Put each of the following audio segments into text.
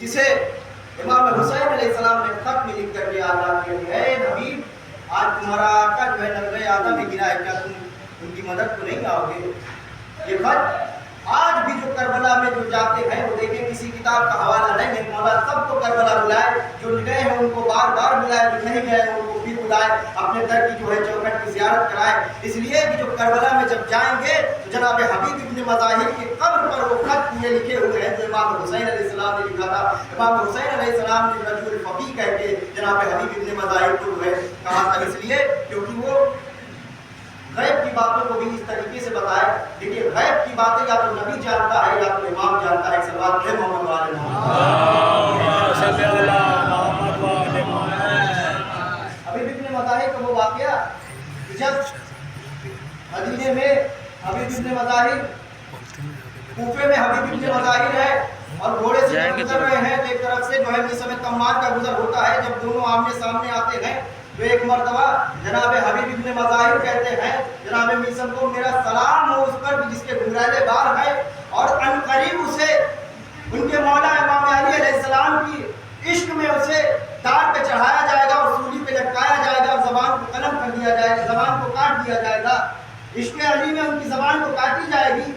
जिसे इमाम हुसैन अलैहिस्सलाम ने खत में लिख कर के आज़ाद किया कि ऐ नबी, आज तुम्हारा आका जो है नज़र आदम में गिरा है, क्या तुम उनकी मदद को नहीं आओगे? ये खत आज भी जो करबला में जो जाते हैं वो देखें, किसी किताब का हवाला नहीं है, मौला सबको करबला बुलाए, जो गए हैं उनको बार बार बुलाए, जो नहीं गए हैं उनको फिर बुलाए, अपने दर की जो है चौखट की ज़ियारत कराए। इसलिए कि जो करबला में जब जाएंगे तो जनाब हबीब इब्न मज़ाहिर की कब्र पर वो खत ये लिखे हुए हैं जो इमाम हुसैन अलैहिस्सलाम ने लिखा था। इमाम हुसैन अलैहिस्सलाम ने रजूल फ़क़ीह कह के जनाब हबीब इब्न मज़ाहिर को जो है कहा था, इसलिए क्योंकि वो गैब की बातों को भी इस तरीके से बताया। देखिए, गैब की बातें या तो नबी जानता है या तो इमाम जानता है। सल्लल्लाहु अलैहि मोहम्मद। हबीब इब्न मज़ाहिर का वो वाक़या, जब मदीने में हबीब इब्न मज़ाहिर, कूफे में हबीब इब्न मज़ाहिर है और घोड़े से गुजर रहे हैं, तो एक तरफ से जो है मिसम तम्मार का गुजर होता है। जब दोनों आमने सामने आते हैं तो एक मर्तबा जनाब हबीब इब्न मज़ाहिर कहते हैं जनाब मिसम को, मेरा सलाम हो उस पर जिसके घुंघराले बाल है और अनकरीब उसे उनके मौला इमाम अली अलैहिस्सलाम की इश्क में उसे तार पे चढ़ाया जाएगा और सूली पे लटकाया जाएगा और ज़बान को कलम कर दिया जाएगा, ज़बान को काट दिया जाएगा। इश्क अली में उनकी ज़बान को काटी जाएगी।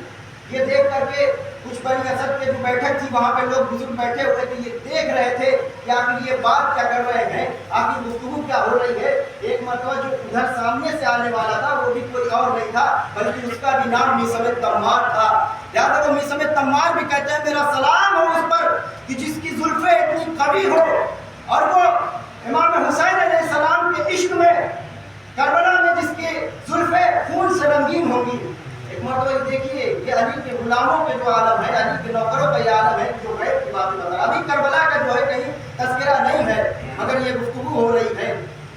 ये देख करके कुछ बनी असद के जो बैठक थी वहाँ पे लोग बुजुर्ग बैठे हुए थे, ये देख रहे थे कि आखिर ये बात क्या कर रहे हैं, आखिर गुफ्तगू क्या हो रही है। एक मरतबा जो उधर सामने से आने वाला था वो भी कोई और नहीं था बल्कि उसका भी नाम मिसम तम्मार था। याद रखो, मिसम तम्मार भी कहते हैं मेरा सलाम हो उस पर कि जिसकी जुल्फे इतनी कवी हो और वो इमाम हुसैन अलैहिस्सलाम के इश्क में करबला में जिसकी जुल्फे खून से रंगीन होंगी। एक मरतबा देखिए, ये अली के गुलामों के जो आलम है, अली के नौकरों का ये आलम है जो गैब की बातें बता रहा है। अभी करबला का जो है कहीं तस्करा नहीं है मगर ये गुफ्तगू हो रही है।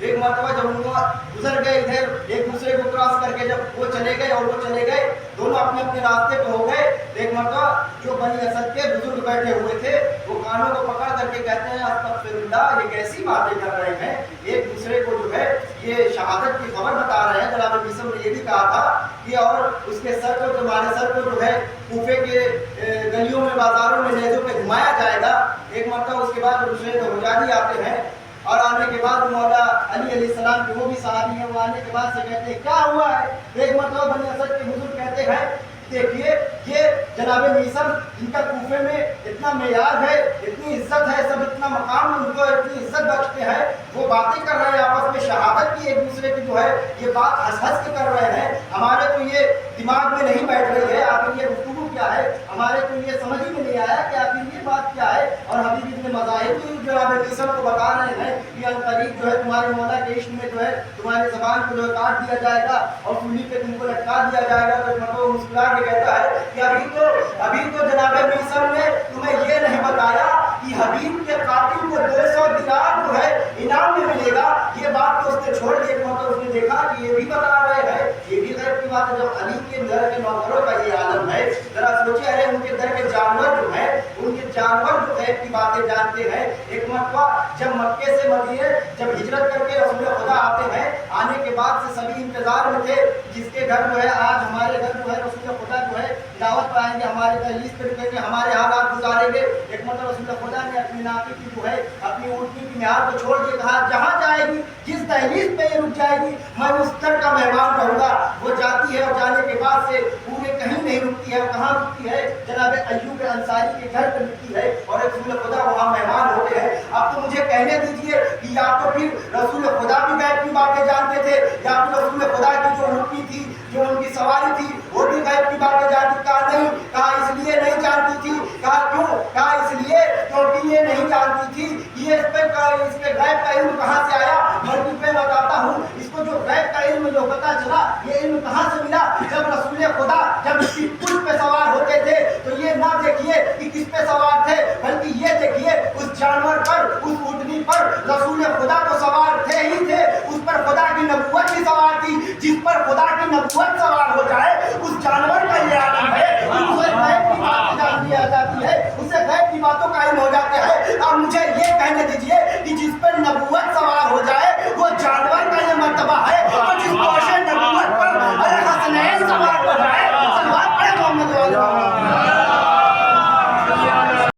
एक मरतबा जब उनको गुजर गए इधर एक दूसरे को क्रॉस करके, जब वो चले गए और वो चले गए, दोनों अपने अपने रास्ते पे हो गए। एक मरतबा जो बनी असद के बुजुर्ग बैठे हुए थे वो कानों को पकड़ करके कहते हैं अस्तगफिरुल्लाह, ये कैसी बातें कर रहे हैं, एक दूसरे को जो है ये शहादत की खबर बता रहे हैं। जनाब मिसम ने ये भी कहा था कि और उसके सर को, तुम्हारे सर को जो है कूफे के गलियों में बाजारों में नेज़ों पे घुमाया जाएगा। एक मरतबा उसके बाद हुसैन हुजारी आते हैं और आने के बाद मौला अली अलैहिस्सलाम के वो भी सहाबी हैं, वो आने के बाद से कहते हैं क्या हुआ है। एक मरतबा बनी असद के बुजुर्ग कहते हैं देखिए, ये जनाब मिसम जिनका कूफे में इतना मेयार है, इतनी इज्जत है, सब इतना मकाम उनको इतनी इज्जत बख्शते हैं, वो बातें कर रहे हैं आपस में शहादत की, एक दूसरे की जो है ये बात हंस हंस के कर रहे हैं। हमारे तो ये दिमाग में नहीं बैठ रही है आखिर ये गुफ्तगू क्या है, हमारे को ये समझ ही में नहीं आया कि आखिर ये बात क्या है। और हबीब इब्न मज़ाहिर भी जनाब मिसम को बता रहे हैं कि अनकरीब जो है तुम्हारे मौला के इश्क में जो है तुम्हारी ज़बान को जो है काट दिया जाएगा और सूली पे तुमको लटका दिया जाएगा। तो मतलब मुस्कुरा के कहता है कि अभी तो जनाब मिसम ने तुम्हें ये नहीं बताया कि हबीब के कातिल को 200 दिनार जो है इनाम में मिलेगा। ये बात तो उसने छोड़ दी। मतलब उसने देखा कि ये भी बता रहे हैं, ये भी गैब की बात है। जब अली के दर के नौकरों का ये आलम है, जरा सोचिए, अरे उनके दर के जानवर जो है, उनके जानवर जो गैब की बातें जानते हैं। एक मरतबा जब मक्के से मदीने जब हिजरत करके रसूल खुदा आते हैं, आने के बाद से सभी इंतजार में थे जिसके घर जो है आज हमारे घर जो है रसूल खुदा जो है दावत पर आएंगे, हमारे दहलीज पे रुकेंगे, हमारे हालात गुजारेंगे। एक मतलब रसूल खुदा ने अपनी नाकी की जो है अपनी ऊँटनी की म्यार को छोड़ दिए, कहा जहाँ जाएगी जिस दहलीज पे ये रुक जाएगी मैं उस दर का मेहमान रहूँगा। वो जाती है और जाने के बाद से पूरे कहीं नहीं रुकती है। कहाँ रुकती है? जनाब अय्यूब अंसारी के घर पर रुकती है और रसूल खुदा वहाँ मेहमान होते हैं। अब तो मुझे कहने दीजिए कि या तो फिर रसूल खुदा भी गैब की बातें जानते थे या फिर रसूल खुदा की जो ऊँटनी थी, जो उनकी सवारी थी, वो भी गैब की बातें जानती। कहा नहीं, कहा इसलिए नहीं जानती थी। कहा क्यों? कहा इसलिए क्योंकि ये नहीं जानती थी ये इसके गैब का इल्म कहाँ से आया। मैं बताता हूँ इसको, जो गैब का इल्म जो पता चला, ये इल्म कहाँ से मिला। जब रसूल खुदा जब इसकी पुष्ट पे सवार होते थे तो ये ना देखिए कि किस पे सवार थे, बल्कि ये देखिए उस जानवर पर, उस ऊँटनी पर रसूल खुदा तो सवार थे ही थे, उस पर खुदा की नबूवत भी सवार थी। जिस पर खुदा की नबूवत सवार हो जाए उस जानवर का ये आलम है, उसे गैब की बातें जान ली जाती है, उसे गैब की बातों का इल्म हो जाते हैं। अब मुझे ये कहने दीजिए कि जिस पर नबूवत सवार हो जाए वो जानवर का ये मर्तबा है, तो जिस